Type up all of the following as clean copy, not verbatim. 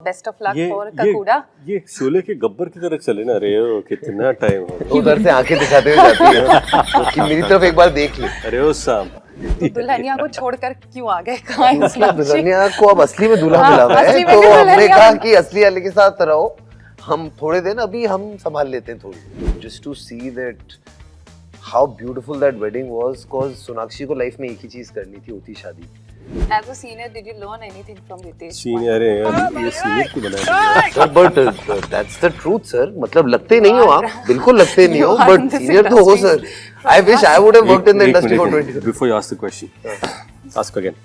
Best of luck for Kakuda. ये शोले के गब्बर की तरह चले ना रे, ओ कितना टाइम हो गया। उधर से आंखें दिखाते हुए जाती है कि मेरी तरफ एक बार देख ले। अरे ओ साम, तो दुल्हनिया को छोड़कर क्यों आ गए? कहाँ है मतलब सोनाक्षी? दुल्हनिया को अब असली में दूल्हा हाँ, मिला हुआ है, असली में तो दुल्हनिया हमने कहा बन- कि असली वाले के साथ रहो, हम थोड़े दिन अभी हम संभाल लेते हैं थोड़ी, just to see that how beautiful that wedding was, cause Sonakshi को लाइफ में एक ही चीज करनी थी, होती शादी। As a senior, did you learn anything from Ritesh? Senior है ये सीनियर की बना दी। Sir but that's the truth sir, मतलब लगते नहीं हो आप, बिल्कुल लगते नहीं हो, You are in but this senior तो हो sir. I wish I would have worked in the industry for 20 years. Before you ask the question, ask again.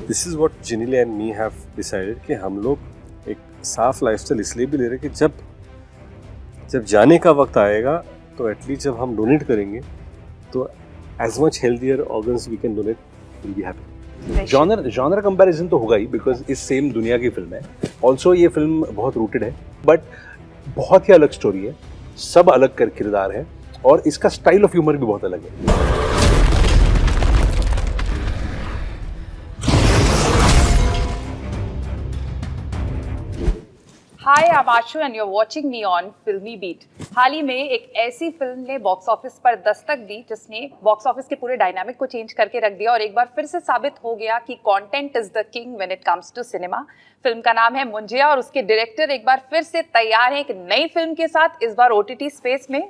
This is what Ginny and me have decided कि हम लोग एक साफ lifestyle इसलिए भी ले रहे हैं कि जब जाने का वक्त आएगा तो एटलीस्ट जब हम डोनेट करेंगे तो as much healthier organs we can donate, we'll be happy. Genre comparison तो होगा ही, बिकॉज इस सेम दुनिया की फिल्म है। ऑल्सो ये फिल्म बहुत रूटेड है, बट बहुत ही अलग स्टोरी है, सब अलग कर किरदार है, और इसका स्टाइल ऑफ ह्यूमर भी बहुत अलग है। Hi, I'm Ashu and you're watching me on Filmy Beat. हाल ही में एक ऐसी फिल्म ने बॉक्स ऑफिस पर दस्तक दी जिसने बॉक्स ऑफिस के पूरे डायनामिक को चेंज करके रख दिया और एक बार फिर से साबित हो गया कि content is the king when it comes to cinema. Film का नाम है मुंजिया और उसके डायरेक्टर एक बार फिर से तैयार हैं एक नई फिल्म के साथ, इस बार OTT स्पेस में।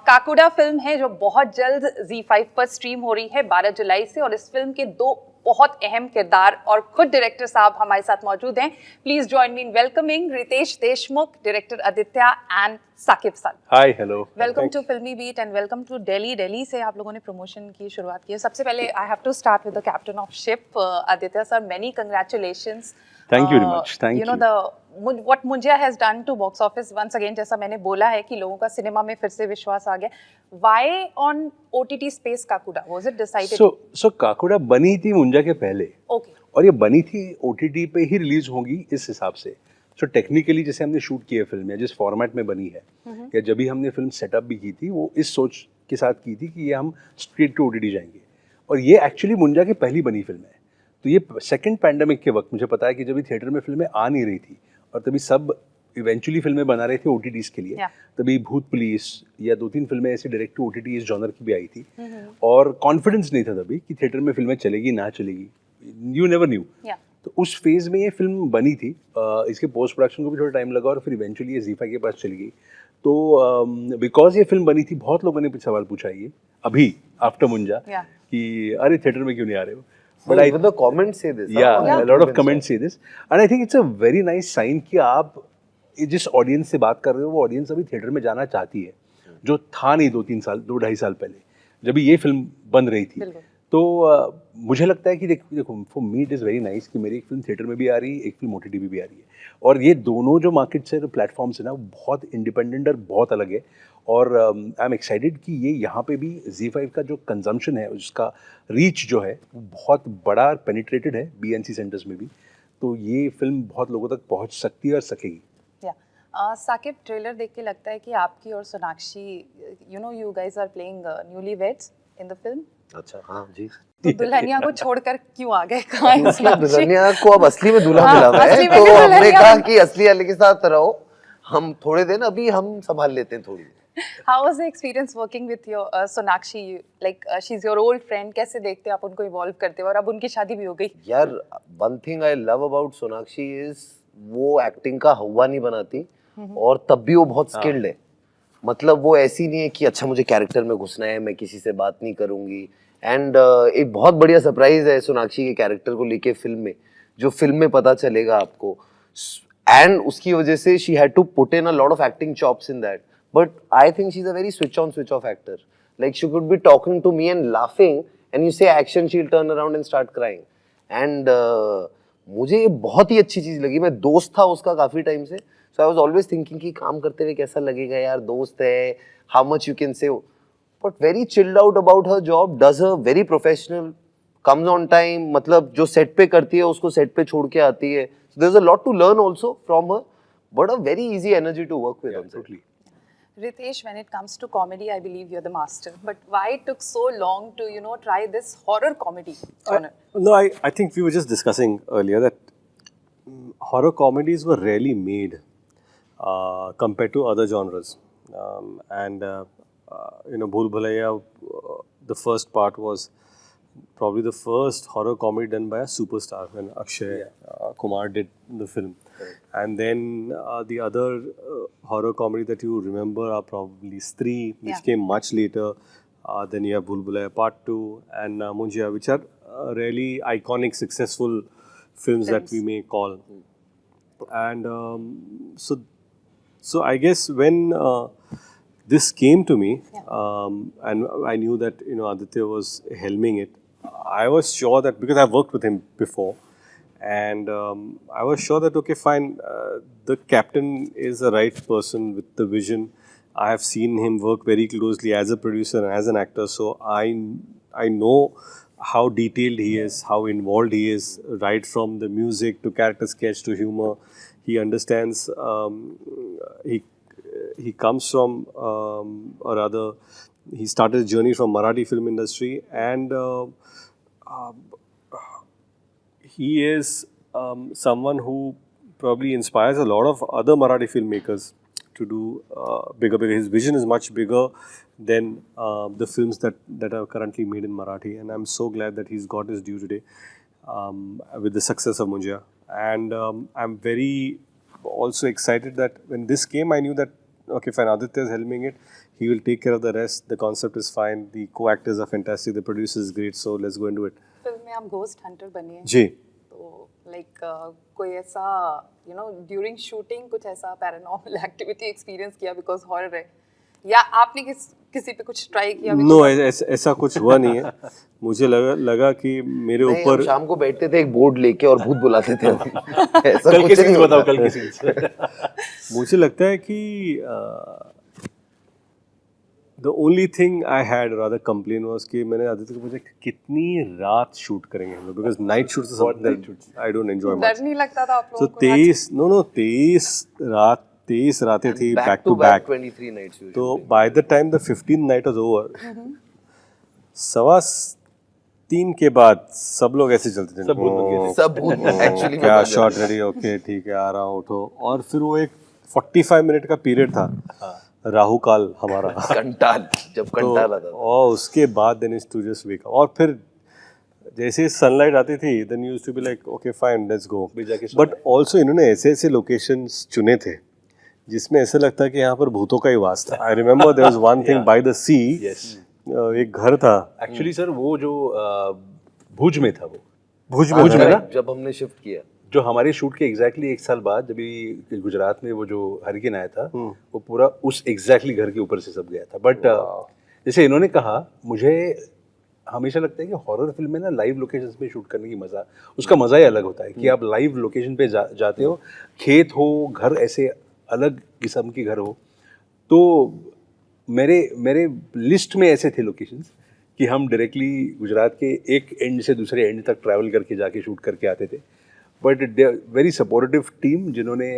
काकुड़ा फिल्म है जो बहुत जल्द ZEE5 पर स्ट्रीम हो रही है 12 जुलाई से, और इस फिल्म के दो बहुत अहम किरदार और खुद डायरेक्टर साहब हमारे साथ मौजूद हैं। Please join me in welcoming Riteish Deshmukh, director Aditya and Saqib सन। Hi, hello, welcome to Filmibeat and welcome to Delhi. Delhi से आप लोगों ने प्रमोशन की शुरुआत की है। सबसे पहले I have to start with the captain of ship Aditya sir, many congratulations. Thank you very much, thank you know the what Munjya has done to box office once again, जैसा मैंने बोला है कि लोगों का सिनेमा में फिर से विश्वास आ गया। Why on OTT space Kakuda, was it decided? So Kakuda बनी थी मुंजा के पहले, ओके, और ये बनी थी OTT पे ही रिलीज होगी इस हिसाब से। सो टेक्निकली जैसे हमने शूट की है फिल्म, या जिस फॉर्मेट में बनी है, या जब भी हमने फिल्म सेटअप भी की थी, वो इस सोच के साथ की थी कि ये हम स्ट्रेट टू OTT जाएंगे, और ये एक्चुअली मुंजा की पहली बनी फिल्म है। तो ये सेकंड पैंडेमिक के वक्त मुझे पता है कि जब थिएटर में फिल्में आ नहीं रही थी और तभी सब इवेंचुअली फिल्में बना रहे थे OTTs के लिए, तभी भूत पुलिस या 2-3 फिल्में ऐसी डायरेक्ट टू OTT इस जॉनर की भी आई थी, और कॉन्फिडेंस नहीं था तभी कि थिएटर में फिल्में चलेगी ना चलेगी, यू नेवर न्यू। तो उस फेज में ये फिल्म बनी थी। इसके पोस्ट प्रोडक्शन को भी थोड़ा टाइम लगा और फिर इवेंचुअली ये ZEE5 के पास चली गई। तो बिकॉज ये फिल्म बनी थी, बहुत लोगों ने सवाल पूछा ये अभी आफ्टर मुंजा कि अरे थिएटर में क्यों नहीं आ रहे हो, But even the comments say this. Yeah, a lot of comments say this, and I think it's a very nice sign कि आप जिस ऑडियंस से बात कर रहे हो वो ऑडियंस अभी थिएटर में जाना चाहती है, जो था नहीं 2-2.5 साल पहले जब ये फिल्म बन रही थी। तो मुझे लगता है कि देखो for me it is very nice कि मेरी एक फिल्म थिएटर में भी आ रही है, एक फिल्म OTT भी आ रही है, और ये दोनों जो मार्केट्स है, जो प्लेटफॉर्म्स है ना, वो बहुत इंडिपेंडेंट और बहुत अलग है। और आई एम एक्साइटेड कि ये यहाँ पे भी ZEE5 का जो कंजम्पशन है, उसका रीच जो है वो बहुत बड़ा पेनिट्रेटेड है BNC सेंटर्स में भी, तो ये फिल्म बहुत लोगों तक पहुँच सकती है और सकेगी। साकिब, ट्रेलर देख के लगता है कि आपकी और Sonakshi, you know, you guys are playing newlyweds in the film. अच्छा, हाँ जी। तो दुल्हनिया को छोड़कर क्यों आ गए? कहाँ है मतलब सोनाक्षी? दुल्हनिया को अब असली में दूल्हा हाँ, मिला हुआ है, असली में तो हमने दुल्हनिया कहा कि असली वाले के साथ रहो, हम थोड़े दिन अभी हम संभाल लेते हैं थोड़ी। How was the experience working with your Sonakshi? Like she's your old friend. कैसे देखते हो आप उनको इवॉल्व करते हो, और अब उनकी शादी भी हो गई? यार, one thing I love about Sonakshi is वो एक्टिंग का हवा नहीं बनाती, और तब भी वो बहुत स्किल्ड है। मतलब वो ऐसी नहीं है कि अच्छा मुझे कैरेक्टर में घुसना है, मैं किसी से बात नहीं करूंगी। एंड एक बहुत बढ़िया सरप्राइज है सोनाक्षी के कैरेक्टर को लेके फिल्म में, जो फिल्म में पता चलेगा आपको, एंड उसकी वजह से she had to put in a lot of acting chops in that. But I think she's a very switch on, switch off actor. Like she could be talking to me and laughing, and you say action, she'll turn around and start crying. And मुझे ये बहुत ही अच्छी चीज लगी। मैं दोस्त था उसका काफी टाइम से, so I was always thinking कि काम करते हुए कैसा लगेगा यार, दोस्त है, how much you can say. But very chilled out about her job, does her very professional, comes on time. मतलब जो सेट पे करती है उसको सेट पे छोड़ के आती है. So there's a lot to learn also from her, but a very easy energy to work with. Totally. Ritesh, when it comes to comedy, I believe you're the master. But why it took so long to, you know, try this horror comedy genre? No, I think we were just discussing earlier that horror comedies were rarely made compared to other genres. Bhool Bhulaiya, the first part was probably the first horror comedy done by a superstar when Akshay Kumar did the film. And then the other horror comedy that you remember are probably Stree, which came much later. Then you have Bhool Bhulaiya Part 2 and Munjia, which are really iconic, successful films that we may call. And so I guess when this came to me, and I knew that Aditya was helming it, I was sure that, because I've worked with him before, and I was sure that okay, fine, the captain is the right person with the vision. I have seen him work very closely as a producer and as an actor, so I know how detailed he is, how involved he is, right from the music to character sketch to humor. He understands. He comes from, or rather, he started his journey from Marathi film industry, and he is someone who probably inspires a lot of other Marathi filmmakers to do bigger. His vision is much bigger than the films that are currently made in Marathi, and I'm so glad that he's got his due today with the success of Munjia. And I'm very also excited that when this came, I knew that okay, fine, Aditya is helming it. He will take care of the rest. The concept is fine. The co-actors are fantastic. The producer is great. So let's go into it. Film में आप ghost Hunter बने हैं जी. तो like कोई ऐसा during shooting कुछ ऐसा paranormal activity experience किया बिकॉज हॉरर है, या आपने किसी पे कुछ ट्राई किया? नो, ऐसा कुछ हुआ नहीं है. मुझे लगा कि मेरे ऊपर शाम को बैठते थे एक बोर्ड लेके और भूत बुलाते थे. ऐसा कल के सीन्स बताओ, कल के सीन्स. मुझे लगता है कि the only thing I had rather complain was कि मैंने आदित्य को पूछा कितनी रात शूट करेंगे हम लोग, because night shoots is something that I don't enjoy much. डर नहीं लगता था आप लोगों को? 23 रातें थी back to back. 23 nights usually. तो by the time the 15th night was over, 3:15 के बाद सब लोग ऐसे चलते थे. सब भूत बन गए थे. सब भूत एक्चुअली क्या शॉट रेडी, ओके ठीक है आ रहा हूँ, उठो. और फिर वो एक 45 मिनट का पीरियड था, राहु काल हमारा. कंटाल, जब कंटाल आता था. और उसके बाद then is to just wake up. और फिर जैसे सनलाइट आती थी then used to be like okay fine let's go. But also इन्होंने ऐसे ऐसे लोकेशंस चुने थे जिसमें ऐसा लगता कि यहाँ पर भूतों का ही वास था. I remember there was one thing by the sea, एक घर था एक्चुअली सर, वो जो भुज में था, वो भुज में ना, जब हमने शिफ्ट किया, जो हमारे शूट के एग्जैक्टली 1 साल बाद जब भी गुजरात में वो जो हरिकेन आया था, वो पूरा उस एग्जैक्टली घर के ऊपर से सब गया था. बट जैसे इन्होंने कहा, मुझे हमेशा लगता है कि हॉरर फिल्म में ना लाइव लोकेशंस पे शूट करने की उसका मज़ा ही अलग होता है कि आप लाइव लोकेशन पे जाते हो, खेत हो, घर ऐसे अलग किस्म के घर हो. तो मेरे लिस्ट में ऐसे थे लोकेशंस कि हम डायरेक्टली गुजरात के एक एंड से दूसरे एंड तक ट्रैवल करके जाके शूट करके आते थे. बट वेरी सपोर्टिव टीम जिन्होंने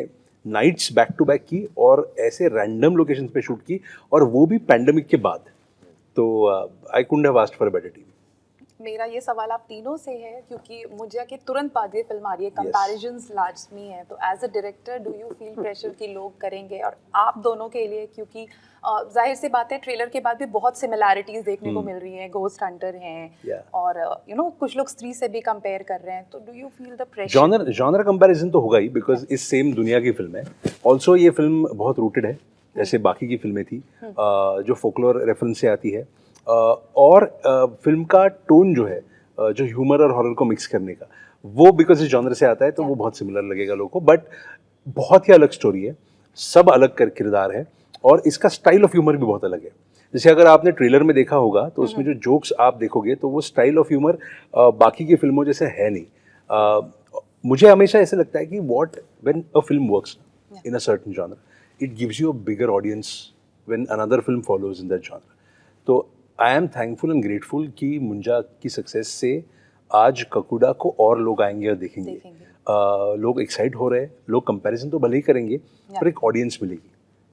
नाइट्स बैक टू बैक की और ऐसे रैंडम लोकेशंस पे शूट की, और वो भी पैंडेमिक के बाद. तो I couldn't have asked for a better team. मेरा ये सवाल आप तीनों से है क्योंकि मुझे के तुरंत बाद ये फिल्म आ रही है, कंपैरिजंस लाजमी है. तो as a director do you feel pressure कि लोग करेंगे, और आप दोनों के लिए क्योंकि जाहिर सी बात है ट्रेलर के बाद भी बहुत सिमिलैरिटीज देखने को मिल रही हैं, घोस्ट हंटर हैं और कुछ लोग स्त्री से भी कंपेयर कर रहे हैं. तो do you feel the pressure? Genre comparison तो होगा ही, बिकॉज इस सेम दुनिया की फिल्म है. ऑल्सो ये फिल्म बहुत रूटेड है जैसे बाकी की फिल्में थी, जो फोकलोर रेफरेंस से आती है. और फिल्म का टोन जो है, जो ह्यूमर और हॉरर को मिक्स करने का, वो बिकॉज इस जॉनर से आता है तो वो बहुत सिमिलर लगेगा लोगों को. बट बहुत ही अलग स्टोरी है, सब अलग किरदार है, और इसका स्टाइल ऑफ ह्यूमर भी बहुत अलग है. जैसे अगर आपने ट्रेलर में देखा होगा तो उसमें जो जोक्स आप देखोगे तो वो स्टाइल ऑफ ह्यूमर बाकी की फिल्मों जैसे है नहीं. मुझे हमेशा ऐसे लगता है कि when a film works in a certain genre, it gives you a bigger audience when another film follows in that genre. तो I am thankful and grateful कि मुंजा की सक्सेस से आज ककुडा को और लोग आएंगे और देखेंगे. लोग एक्साइट हो रहे हैं, लोग कंपैरिजन तो भले ही करेंगे पर एक ऑडियंस मिलेगी.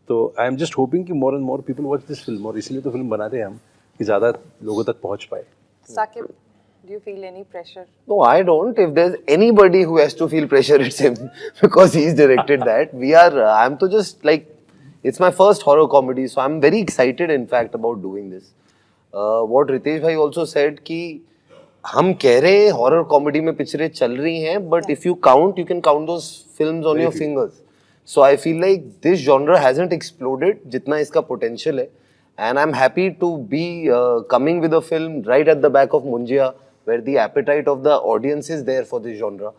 तो आई एम जस्ट होपिंग कि more and more people watch this film, और इसलिए तो फिल्म बनाते हैं हम कि ज़्यादा लोगों तक पहुंच पाए. Saqib, Do you feel any pressure? No, I don't. If there's anybody who has to feel pressure, it's him because he's directed that. I'm to just like, it's my first horror comedy, so I'm very excited in fact about doing this. What Ritesh bhai also said कि हम कह रहे हैं horror comedy में पिक्चरें चल रही हैं, but if you can count those films on your fingers. So I feel like this genre hasn't exploded जितना इसका potential है, and I'm happy to be coming with a film right at the back of Munjia, where the appetite of the audience is there for this genre.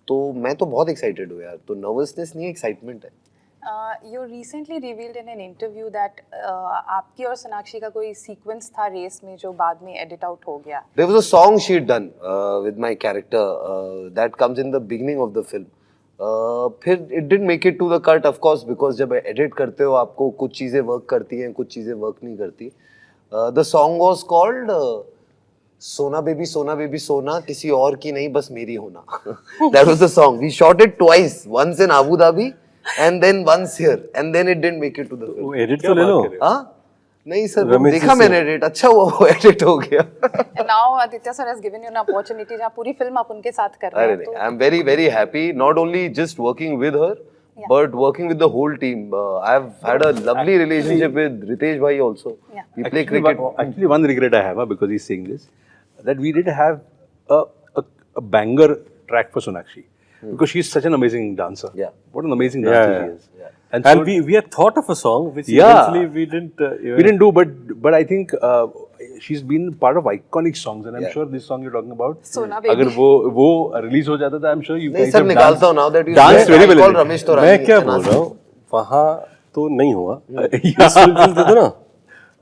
तो मैं तो बहुत excited हूँ यार, तो nervousness नहीं excitement है. You recently revealed in an interview that आपकी और सोनाक्षी का कोई सीक्वेंस था रेस में जो बाद में एडिट आउट हो गया. There was a song she had done with my character that comes in the beginning of the film. फिर it didn't make it to the cut of course because जब edit करते हो आपको कुछ चीजें work करती हैं, कुछ चीजें work नहीं करती. The song was called सोना बेबी सोना किसी और की नहीं बस मेरी होना. That was the song. We shot it twice, once in Abu Dhabi and then once here, and then it didn't make it to the film. Edit तो ले लो. हाँ नहीं सर रमेश देखा जी से- मैंने edit, अच्छा हुआ वो edit हो गया. And now Aditya sir has given you an opportunity जहाँ पूरी फिल्म आप उनके साथ कर रहे अरे हैं. नहीं, तो I'm very very happy not only just working with her but working with the whole team. I've had a lovely relationship with Ritesh bhai also. Yeah. We play cricket. Actually, one regret I have because he's saying this, that we did have a banger track for Sonakshi because she's such an amazing dancer. Yeah. What an amazing dancer Yeah. she is. And so we had thought of a song which Yeah. eventually we didn't. we didn't do, but I think she's been part of iconic songs, and I'm Yeah. sure this song you're talking about. सोना baby. अगर वो release हो जाता था, I'm sure you नहीं guys sir have निकालता danced- हूँ now that you danced said, very I well call in it. Ramesh Taurani. मैं क्या and बोल ask रहा him. हूँ वहाँ तो नहीं हुआ. इस फिल्म दे दो ना.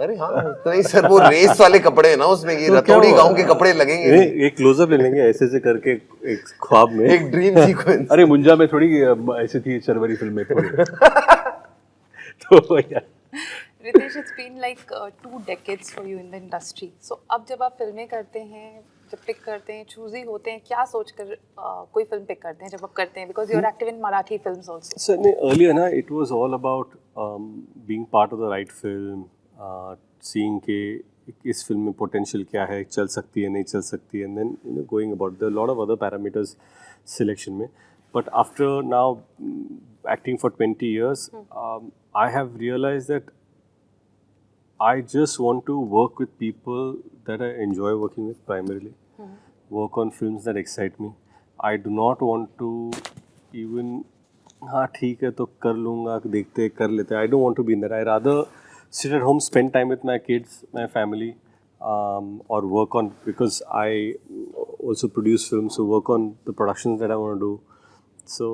अरे हाँ तो नहीं सर वो रेस वाले कपड़े हैं ना उसमें ये तो क्या रतौड़ी हुआ? गांव के कपड़े लगेंगे. एक क्लोजअप ले लेंगे ऐसे ऐसे करके एक ख्वाब में. एक ड्रीम सीक्वेंस. अरे मुंजा में थोड़ी ऐसी थी चरवरी फिल्म में थोड़ी. तो यार Ritesh, it's been like 2 decades for you in the industry. So अब जब आप फिल्में करते हैं, जब पिक करते हैं, चूजी होते हैं, क्या सोचकर कोई फिल्म पिक करते हैं जब आप करते हैं? Because you're active in Marathi films also. So earlier na it was all about being part of the right film, seeing के इस फिल्म में potential क्या है, चल सकती है नहीं चल सकती है, and then going about there are a lot of other parameters selection में. But after now acting for 20 years, I have realized that I just want to work with people that I enjoy working with primarily. Work on films that excite me. I do not want to even हाँ ठीक है तो कर लूँगा देखते कर लेते. I don't want to be in that. I rather sit at home, spend time with my kids, my family, or work on, because I also produce films, so work on the productions that I want to do. So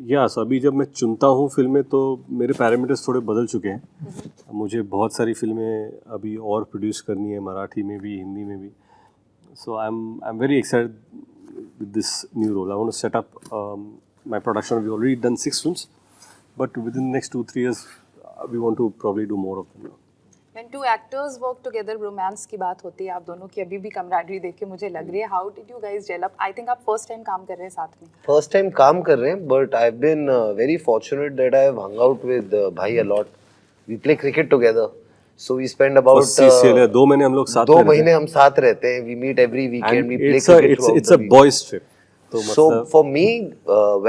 yeah, so अभी जब मैं चुनता हूँ फिल्में तो मेरे parameters थोड़े बदल चुके हैं. मुझे बहुत सारी फिल्में अभी और प्रोड्यूस करनी है, मराठी में भी हिंदी में भी. So I'm very excited with this new role. I want to set up my production. We've already done 6 films, but within the next 2-3 years, we want to probably do more of them now. When 2 actors work together, romance की बात होती है. आप दोनों की अभी भी camaraderie देख के मुझे लग रही है. How did you guys gel up? I think आप first time काम कर रहे हैं साथ में. फर्स्ट टाइम काम कर रहे हैं but I've been very fortunate that I've hung out with भाई a lot. We play cricket together. So we spend about और CCL है, 2 महीने हम लोग साथ 2 में रहते महीने हम साथ रहते हैं. We meet every हैं. weekend. And We play it's a cricket throughout it's the a week. boys trip. तो So मतलब for me,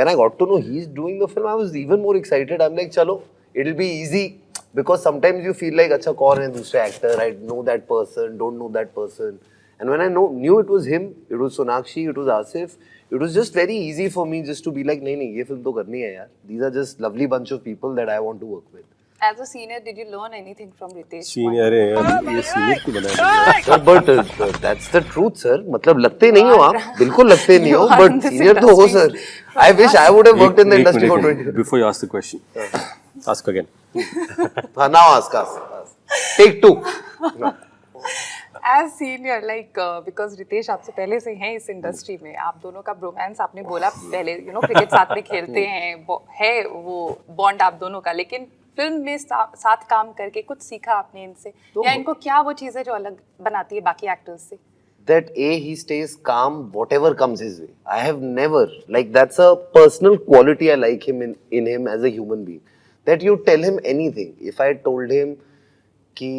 when I got to know he's doing the film, I was even more excited. I'm like, chalo, it'll be easy because sometimes you feel like, अच्छा कौन है दूसरे actor? I know that person, don't know that person. And when I knew it was him, it was Sonakshi, it was Asif, it was just very easy for me just to be like, नहीं ये film तो करनी है यार. These are just lovely bunch of people that I want to work with. As a senior, did you learn anything from Ritesh? Senior है यार, ये senior क्यों बनाया? Sir, but that's the truth, sir. मतलब लगते नहीं हो आप, बिल्कुल लगते नहीं हो, You are but in this senior तो हो sir. industry. I wish I would have worked in the एक industry for minute, 20 years. Before you ask the question, ask again. हाँ, now ask. Take 2. As senior, like because Ritesh आपसे पहले से हैं इस industry में, आप दोनों का ब्रोमांस आपने बोला पहले, क्रिकेट साथ में खेलते हैं, है वो बॉन्ड आप दोनों का, लेकिन फिल्म में साथ काम करके कुछ सीखा आपने इनसे, या इनको क्या वो चीजें जो अलग बनाती है बाकी एक्टर्स से? That he stays calm whatever comes his way. I have never, like that's a personal quality I like him in him as a human being. That you tell him anything. If I told him कि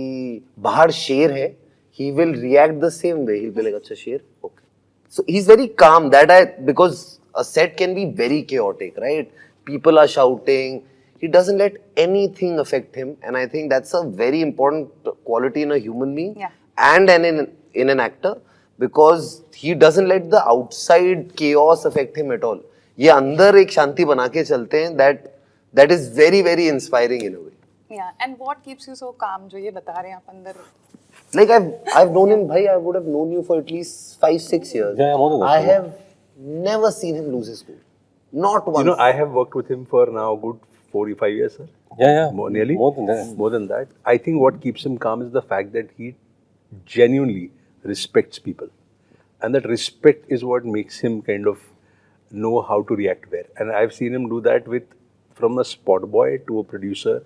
बाहर शेर है, he will react the same way. He'll be like, अच्छा शेर, okay. So he's very calm. Because a set can be very chaotic, right? People are shouting. He doesn't let anything affect him, and I think that's a very important quality in a human being and in an actor, because he doesn't let the outside chaos affect him at all. ये अंदर एक शांति बना के चलते हैं. That is very very inspiring in a way. Yeah, and what keeps you so calm? जो ये बता रहे हैं आप अंदर. Like I've known him, bhai. I would have known you for at least 5-6 years. Yeah, more than that. I have never seen him lose his cool. Not once. You know, I have worked with him for now good 4 or 5 years, sir. Yeah. Nearly. More than that. More than that. I think what keeps him calm is the fact that he genuinely respects people. And that respect is what makes him kind of know how to react where. And I've seen him do that from a spot boy to a producer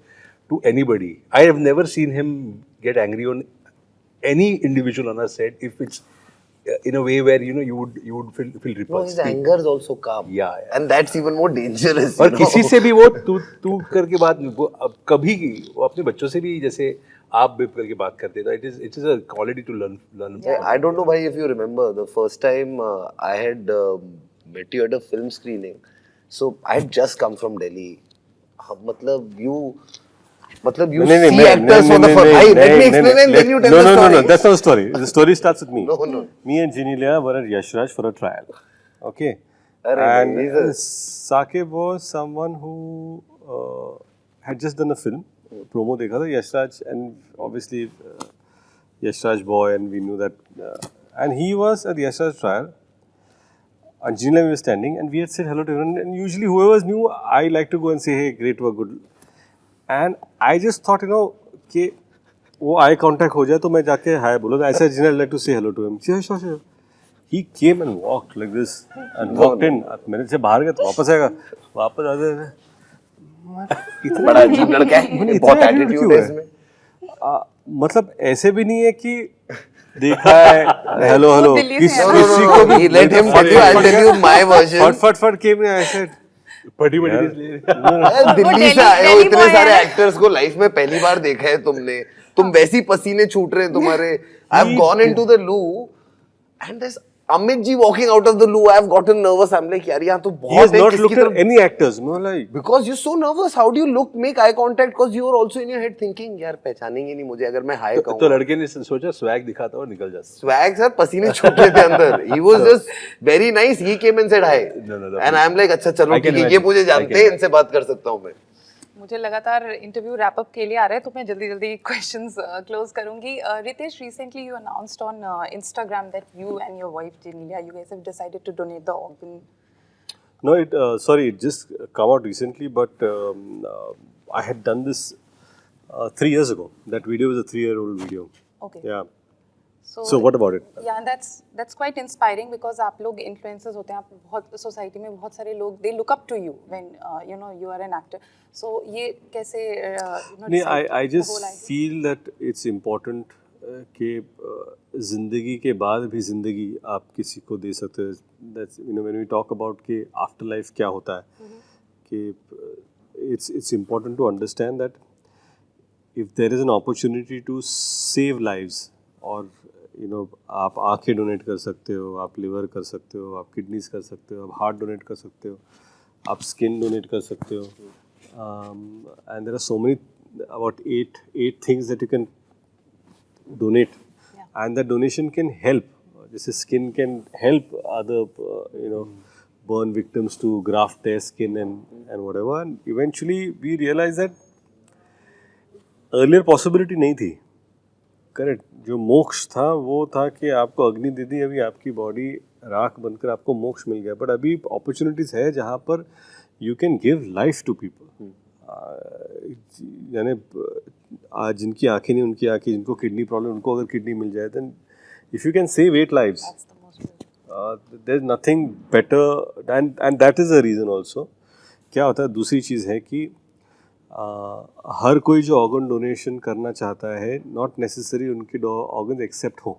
to anybody. I have never seen him get angry on any individual on a set if it's in a way where you would feel No, repulsed. his anger is also calm. Yeah. And that's even more dangerous. और किसी से भी वो तू करके बात वो अब कभी की वो अपने बच्चों से भी जैसे आप बेब करके बात करते तो it is a quality to learn. I don't know why if you remember the first time I had met you at a film screening. So I had just come from Delhi. मतलब you see actors for the first time. Let me explain and then you tell the story. No, that's not the story. The story starts with me. No. Me and Genelia were at Yashraj for a trial. Okay. And Saqib was someone who had just done a film. Promo dekha tha Yashraj, and obviously Yashraj boy, and we knew that. And he was at the Yashraj trial. And Genelia, we were standing, and we had said hello to everyone. And usually, whoever's new, I like to go and say, hey, great work, good. And I just thought, कि वो eye contact हो जाए तो मैं जाके hi बोलो. I said, I'd like to say hello to him. Sure. He came and walked like this and walked in. मैंने से बाहर गया तो वापस आएगा. वापस आते बड़ा अजीब लड़का है. बहुत attitude है इसमें. मतलब ऐसे भी नहीं है कि देखा है हेलो किसी को भी. Let him tell you. I'll tell you my version. फट came I said बड़ी दिल्ली से आए हो, इतने सारे एक्टर्स को लाइफ में पहली बार देखा है तुमने. तुम वैसी पसीने छूट रहे हैं तुम्हारे. I have gone into the लू and this Amit ji walking out of the loo. I have gotten nervous. I'm like, यार यहाँ तो he has बहुत है. not looked at any actors. Like, Because you're so nervous. How do you make eye contact? Because you are also in your head thinking, यार पहचानेंगे नहीं मुझे अगर मैं हाय कहूँ. तो लड़के ने सोचा स्वैग दिखाता और निकल जाता. Swag सर पसीने छूट रहे थे अंदर. He was just very nice. He came and said hi. No. And I'm like, अच्छा चलो ठीक है, ये मुझे जानते हैं, इनसे बात कर सकता हूँ मैं. मुझे लगातार इंटरव्यू रैप अप के लिए आ रहा है तो मैं जल्दी क्वेश्चंस क्लोज करूंगी. Ritesh, recently you announced on Instagram that you and your wife Genelia, you guys have decided to donate the organ. No, it just come out recently, but I had done this 3 years ago. That video was a 3-year-old video. Okay. Yeah. So what about it? Yeah, that's quite inspiring because आप लोग influencers होते हैं. आप बहुत society में बहुत सारे लोग they look up to you when you are an actor. So ये कैसे नहीं, I just feel that it's important कि जिंदगी के बाद भी जिंदगी आप किसी को दे सकते हो. That's when we talk about कि afterlife क्या होता है, कि it's important to understand that if there is an opportunity to save lives, और आप आँखें डोनेट कर सकते हो, आप लिवर कर सकते हो, आप किडनीज कर सकते हो, आप हार्ट डोनेट कर सकते हो, आप स्किन डोनेट कर सकते हो, and there are so many about 8 things that you can donate, and that donation can help. जैसे skin can help other burn victims to graft their skin and whatever, and eventually we realized that earlier possibility नहीं थी. Correct. जो मोक्ष था वो था कि आपको अग्नि दे दी, अभी आपकी बॉडी राख बनकर आपको मोक्ष मिल गया. बट अभी अपॉर्चुनिटीज है जहाँ पर you can give life to people. यानी आज जिनकी आंखें नहीं उनकी आंखें, जिनको किडनी प्रॉब्लम उनको अगर किडनी मिल जाए, then if you can save 8 lives, there is nothing better, and that is the reason also. क्या होता है, दूसरी चीज़ है कि हर कोई जो ऑर्गन डोनेशन करना चाहता है, नॉट नेसेसरी उनके ऑर्गन एक्सेप्ट हो.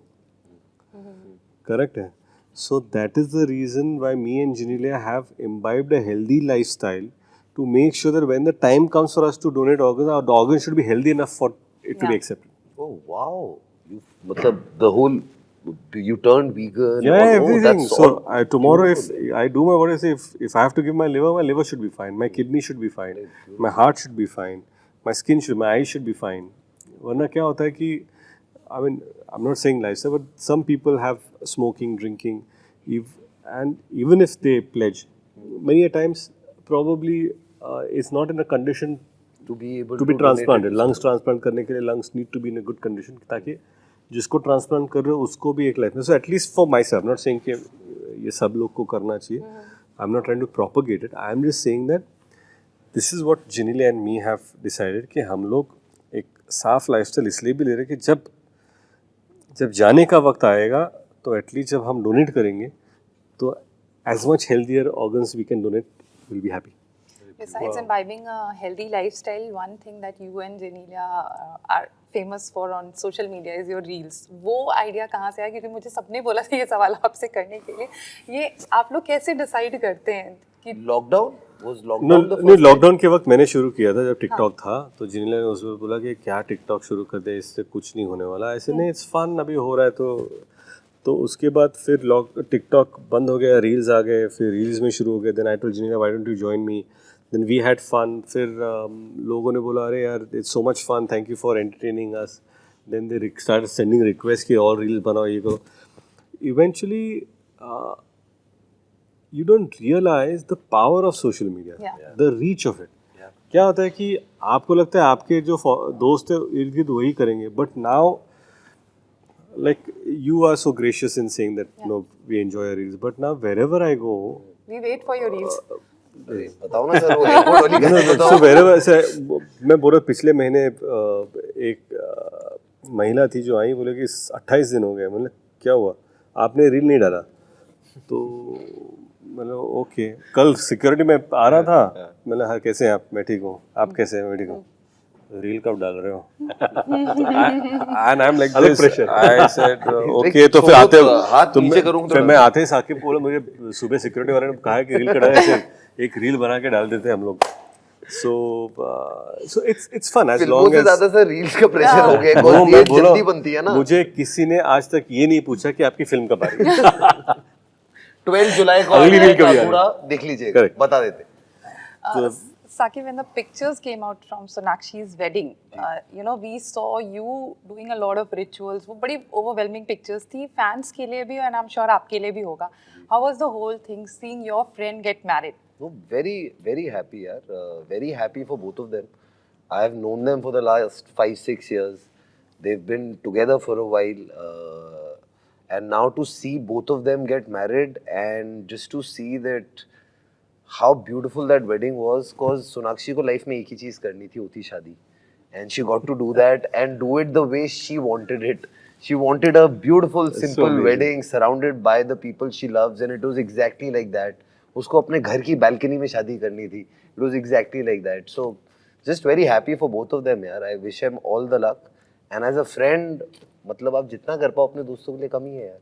करेक्ट है. So that is the reason why me and Genelia हैव imbibed a healthy lifestyle to make sure that when the time comes for us to donate organs, our organs should be healthy enough for it to be accepted. Oh wow! मतलब the whole you turned vegan. Yeah, oh, everything. that's So all tomorrow, beautiful. if I do my what I say, if I have to give my liver should be fine. My kidney should be fine. My heart should be fine. My skin should, my eyes should be fine. वरना क्या होता है कि I mean, I'm not saying lifestyle, but some people have smoking, drinking, and even if they pledge, many a times probably it's not in a condition to be able to be donate transplanted. it. Lungs transplant करने के लिए lungs need to be in a good condition ताकि जिसको transplant कर रहे हो उसको भी एक लाइफ में. So at least for my self, not saying कि ये सब लोग को करना चाहिए. I am not trying to propagate it. I am just saying that this is what Genelia and me have decided कि हम लोग एक साफ लाइफस्टाइल इसलिए भी ले रहे हैं कि जब जाने का वक्त आएगा तो एटलीस्ट जब हम डोनेट करेंगे तो as much healthier organs we can donate, will be happy. Besides imbibing a healthy lifestyle, one thing that you and Genelia are famous for on social media is your reels. वो idea कहाँ से आया? क्योंकि मुझे सबने बोला था ये सवाल आपसे करने के लिए. ये आप लोग कैसे डिसाइड करते हैं कि लॉकडाउन was lockdown the नहीं, लॉकडाउन के वक्त मैंने शुरू किया था जब टिकटॉक था. तो जिनीलिया ने उस वक्त बोला कि क्या टिकटॉक शुरू कर दे, इससे कुछ नहीं होने वाला. ऐसे नहीं, इट्स फन, अभी हो रहा है. तो उसके बाद फिर टिकटॉक बंद हो गया, रील्स आ गए, फिर रील्स में शुरू हो गए. Then I told Genelia, why don't you join me. Then we had fun. फिर लोगों ने बोला अरे यार it's so much fun, thank you for entertaining us. Then they started sending requests कि और reels बनाओ, ये करो. Eventually you don't realize the power of social media, the reach of it. क्या होता है कि आपको लगता है आपके जो दोस्त है इर्द गिर्द वही करेंगे, but now like you are so gracious in saying that no, we enjoy our reels, but now wherever I go, we wait for your reels. बताओ ना सर, वो एयरपोर्ट वाली कैसे बताओ. so wherever ऐसे मैं बोल रहा पिछले महीने एक महिला थी जो आई, बोले कि 28 दिन हो गए. मतलब क्या हुआ, आपने रील नहीं डाला? तो मतलब ओके. कल सिक्योरिटी में आ रहा था, मतलब हाँ कैसे हैं आप? मैं ठीक हूँ. आप कैसे हैं? मैं ठीक हूँ. रील कब डाल रहे हो? And I'm like this. I said okay. तो फिर आते हाथ नीचे करूँगा फिर मैं आते ही साकिब बोला, मुझे सुबह सिक्योरिटी वाले ने कहा कि रील कटा ऐसे एक रील बना के डाल देते हैं हम लोग. So it's fun as long as ज़्यादा सर रील्स का प्रेशर हो गया. वो मैं बहुत जल्दी बनती है ना. मुझे किसी ने आज तक ये नहीं पूछा कि आपकी फिल्म कब आ रही है. 12 जुलाई को अगली रील कभी आ रही है. पूरा देख लीजिएगा, बता देते. Sakib, when the pictures came out from Sonakshi's wedding, you know, we saw you doing a lot of rituals. वो बड़ी overwhelming pictures थी fans के लिए भी, and I'm sure आपके लिए भी होगा. How was the whole thing seeing your friend get married? No, very, very happy, yaar. Very happy for both of them. I have known them for the last 5-6 years. They've been together for a while. And now to see both of them get married and just to see that how beautiful that wedding was, because Sonakshi को life में एक ही चीज़ करनी थी, होती शादी. And she got to do that and do it the way she wanted it. She wanted a beautiful, simple wedding surrounded by the people she loves, and it was exactly like that. उसको अपने घर की balcony में शादी करनी थी. It was exactly like that. So just very happy for both of them, यार. I wish them all the luck. And as a friend, मतलब आप जितना कर पाओ अपने दोस्तों के लिए कम ही है यार.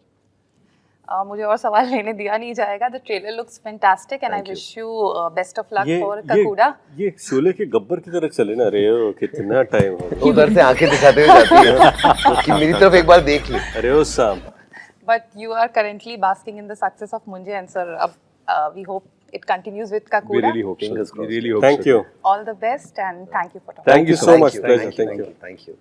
मुझे और सवाल लेने दिया नहीं जाएगा. The trailer looks fantastic and I wish you best of luck for Kakuda. ये शोले के गब्बर की तरह चले ना रे हो, कितना टाइम हो. तो उधर से आंखें दिखाते हुए जाती है कि मेरी तरफ एक बार देख ले. अरे ओ साम. But you are currently basking in the success of Munje, and sir, we hope it continues with Kakuda. We really hope so. We really hope Thank so. you. All the best and thank you for talking. Thank you so much. Pleasure. Thank you. Thank you.